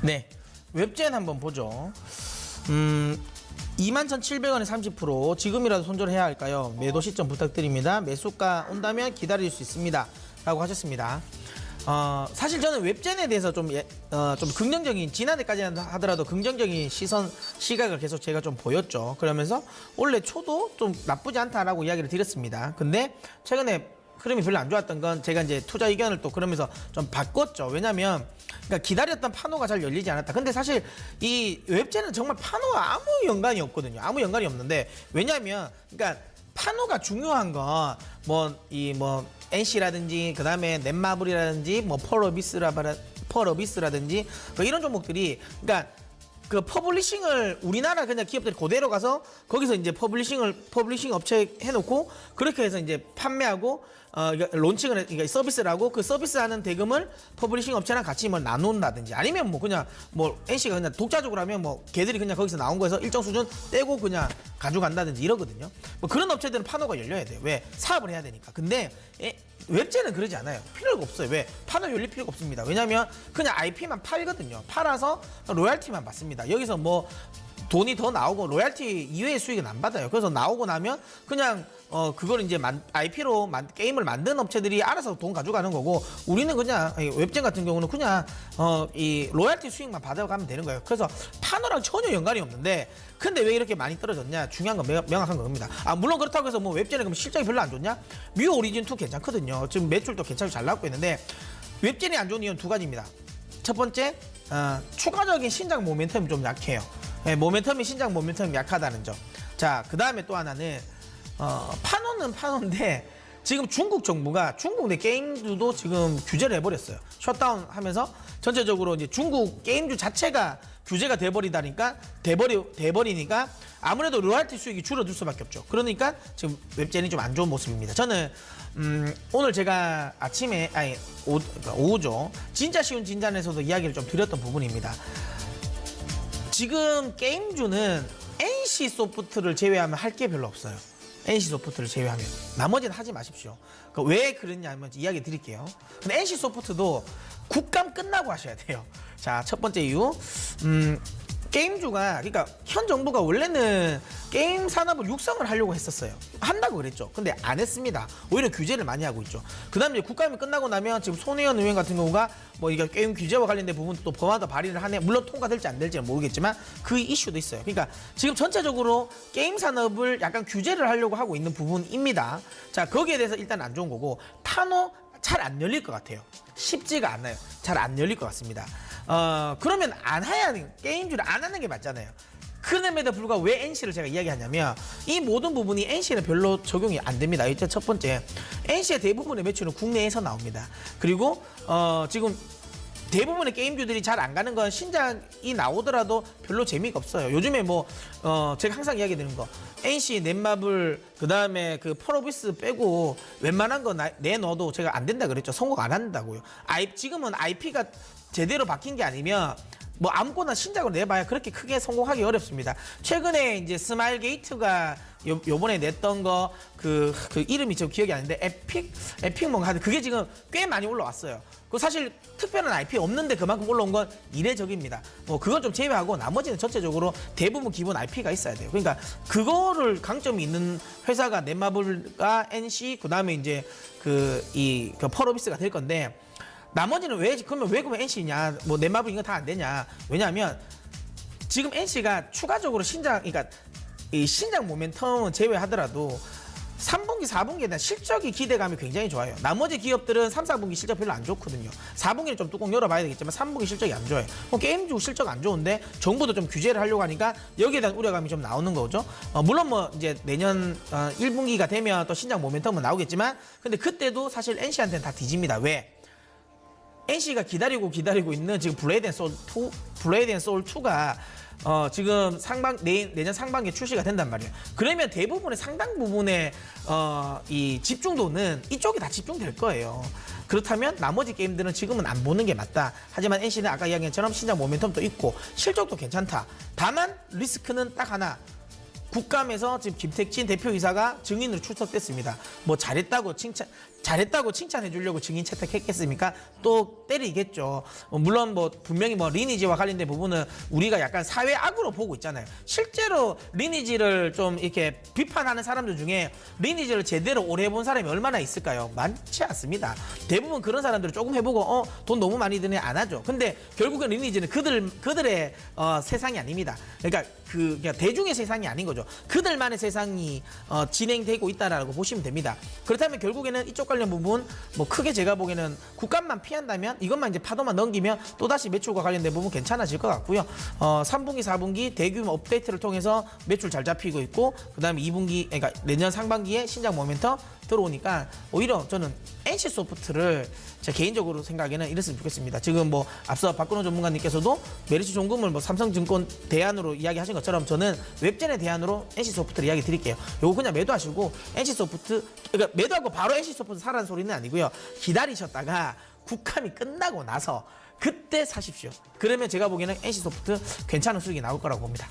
네, 웹젠 한번 보죠. 21,700원에 30%. 지금이라도 손절해야 할까요? 매도 시점 부탁드립니다. 매수가 온다면 기다릴 수 있습니다. 라고 하셨습니다. 사실 저는 웹젠에 대해서 좀 긍정적인, 지난해까지 하더라도 긍정적인 시각을 계속 제가 좀 보였죠. 그러면서 올해 초도 좀 나쁘지 않다라고 이야기를 드렸습니다. 근데 최근에 흐름이 별로 안 좋았던 건 제가 이제 투자 의견을 또 그러면서 좀 바꿨죠. 왜냐면 그러니까 기다렸던 판호가 잘 열리지 않았다. 근데 사실 이 웹젠은 정말 판호와 아무 연관이 없거든요. 아무 연관이 없는데, 왜냐면 그러니까 판호가 중요한 건 NC라든지 그다음에 넷마블이라든지 펄어비스라든지 이런 종목들이, 그러니까 그 퍼블리싱을 우리나라 그냥 기업들이 그대로 가서 거기서 이제 퍼블리싱 업체 해놓고 그렇게 해서 이제 판매하고 론칭을 그러니까 서비스를 하고 그 서비스하는 대금을 퍼블리싱 업체랑 같이 나눈다든지, 아니면 그냥 NC가 그냥 독자적으로 하면 걔들이 그냥 거기서 나온 거에서 일정 수준 떼고 그냥 가져간다든지 이러거든요. 그런 업체들은 판호가 열려야 돼요. 왜? 사업을 해야 되니까. 근데 웹젠은 그러지 않아요. 필요가 없어요. 왜? 판호 열릴 필요가 없습니다. 왜냐면 그냥 IP만 팔거든요. 팔아서 로얄티만 받습니다. 여기서 돈이 더 나오고 로얄티 이외의 수익은 안 받아요. 그래서 나오고 나면 그냥 그걸 이제 IP로 게임을 만든 업체들이 알아서 돈 가져가는 거고, 우리는 그냥 웹젠 같은 경우는 그냥 이 로얄티 수익만 받아가면 되는 거예요. 그래서 판호랑 전혀 연관이 없는데, 근데 왜 이렇게 많이 떨어졌냐? 중요한 건 명확한 겁니다. 물론 그렇다고 해서 웹젠이 그럼 실적이 별로 안 좋냐? 뮤 오리진 2 괜찮거든요. 지금 매출도 괜찮게 잘 나오고 있는데, 웹젠이 안 좋은 이유는 두 가지입니다. 첫 번째, 추가적인 신작 모멘텀이 좀 약해요. 신작 모멘텀이 약하다는 점. 자, 그 다음에 또 하나는 판호는 판호인데 지금 중국 정부가 중국 내 게임주도 지금 규제를 해버렸어요. 셧다운 하면서 전체적으로 이제 중국 게임주 자체가 규제가 돼버리니까 아무래도 로얄티 수익이 줄어들 수밖에 없죠. 그러니까 지금 웹젠이 좀 안 좋은 모습입니다. 저는 오늘 제가 오후죠. 진짜 쉬운 진단에서도 이야기를 좀 드렸던 부분입니다. 지금 게임주는 NC 소프트를 제외하면 할 게 별로 없어요. NC 소프트를 제외하면 나머지는 하지 마십시오. 왜 그랬냐면 이야기 드릴게요. 근데 NC 소프트도 국감 끝나고 하셔야 돼요. 자, 첫 번째 이유, 게임주가, 그러니까 현 정부가 원래는 게임 산업을 육성을 하려고 했었어요. 한다고 그랬죠. 근데 안 했습니다. 오히려 규제를 많이 하고 있죠. 그 다음에 국감이 끝나고 나면 지금 손혜원 의원 같은 경우가 이게 게임 규제와 관련된 부분도 또 법안도 발의를 하네. 물론 통과될지 안 될지는 모르겠지만 그 이슈도 있어요. 그러니까 지금 전체적으로 게임 산업을 약간 규제를 하려고 하고 있는 부분입니다. 자, 거기에 대해서 일단 안 좋은 거고, 판호 잘 안 열릴 것 같아요. 쉽지가 않아요. 잘 안 열릴 것 같습니다. 그러면 게임주를 안 하는 게 맞잖아요. 그럼에도 불구하고 왜 NC를 제가 이야기하냐면, 이 모든 부분이 NC는 별로 적용이 안 됩니다. 일단 첫 번째, NC의 대부분의 매출은 국내에서 나옵니다. 그리고 지금 대부분의 게임주들이 잘 안 가는 건 신작이 나오더라도 별로 재미가 없어요. 요즘에 제가 항상 이야기 드리는 거, NC, 넷마블, 그 다음에 그 펄어비스 빼고 웬만한 거 내넣어도 제가 안 된다 그랬죠. 성공 안 한다고요. 지금은 IP가 제대로 바뀐 게 아니면 아무거나 신작으로 내봐야 그렇게 크게 성공하기 어렵습니다. 최근에 이제 스마일 게이트가 요번에 냈던 거 그 이름이 지금 기억이 안 나는데 에픽 뭔가 하는데 그게 지금 꽤 많이 올라왔어요. 그 사실 특별한 IP 없는데 그만큼 올라온 건 이례적입니다. 그건 좀 제외하고 나머지는 전체적으로 대부분 기본 IP가 있어야 돼요. 그러니까 그거를 강점이 있는 회사가 넷마블과 NC, 그다음에 이제 그 펄어비스가 될 건데, 나머지는 그러면 NC냐, 넷마블 이거 다 안 되냐? 왜냐하면 지금 NC가 추가적으로 그러니까 이 신작 모멘텀은 제외하더라도 3분기, 4분기에 대한 실적이 기대감이 굉장히 좋아요. 나머지 기업들은 3, 4분기 실적 별로 안 좋거든요. 4분기는 좀 뚜껑 열어봐야 되겠지만 3분기 실적이 안 좋아요. 게임주 실적 안 좋은데 정부도 좀 규제를 하려고 하니까 여기에 대한 우려감이 좀 나오는 거죠. 물론 이제 내년 1분기가 되면 또 신작 모멘텀은 나오겠지만, 근데 그때도 사실 NC한테는 다 뒤집니다. 왜? NC가 기다리고 있는 지금 블레이드 앤 소울 2가 지금 내년 상반기에 출시가 된단 말이에요. 그러면 대부분의 상당 부분의 이 집중도는 이쪽에 다 집중될 거예요. 그렇다면 나머지 게임들은 지금은 안 보는 게 맞다. 하지만 NC는 아까 이야기한 것처럼 신작 모멘텀도 있고 실적도 괜찮다. 다만 리스크는 딱 하나, 국감에서 지금 김택진 대표이사가 증인으로 출석됐습니다. 뭐 잘했다고 칭찬해 주려고 증인 채택했겠습니까? 또 때리겠죠. 물론 뭐 분명히 뭐 리니지와 관련된 부분은 우리가 약간 사회 악으로 보고 있잖아요. 실제로 리니지를 좀 이렇게 비판하는 사람들 중에 리니지를 제대로 오래 해본 사람이 얼마나 있을까요? 많지 않습니다. 대부분 그런 사람들은 조금 해보고 돈 너무 많이 드네 안 하죠. 근데 결국엔 리니지는 그들의 세상이 아닙니다. 그러니까 그냥 대중의 세상이 아닌 거죠. 그들만의 세상이 진행되고 있다라고 보시면 됩니다. 그렇다면 결국에는 이쪽 관련 부분 뭐 크게 제가 보기에는 국감만 피한다면 이것만 이제 파도만 넘기면 또다시 매출과 관련된 부분 괜찮아질 것 같고요. 3분기, 4분기 대규모 업데이트를 통해서 매출 잘 잡히고 있고 그다음에 2분기 그러니까 내년 상반기에 신작 모멘텀 들어오니까 오히려 저는 NC소프트를 제 개인적으로 생각에는 이랬으면 좋겠습니다. 지금 뭐 앞서 박근호 전문가님께서도 메리츠 종금을 뭐 삼성증권 대안으로 이야기하신 것처럼 저는 웹젠의 대안으로 NC소프트를 이야기 드릴게요. 요거 그냥 매도하시고 NC소프트 그러니까 매도하고 바로 NC소프트 사라는 소리는 아니고요. 기다리셨다가 국감이 끝나고 나서 그때 사십시오. 그러면 제가 보기에는 NC소프트 괜찮은 수익이 나올 거라고 봅니다.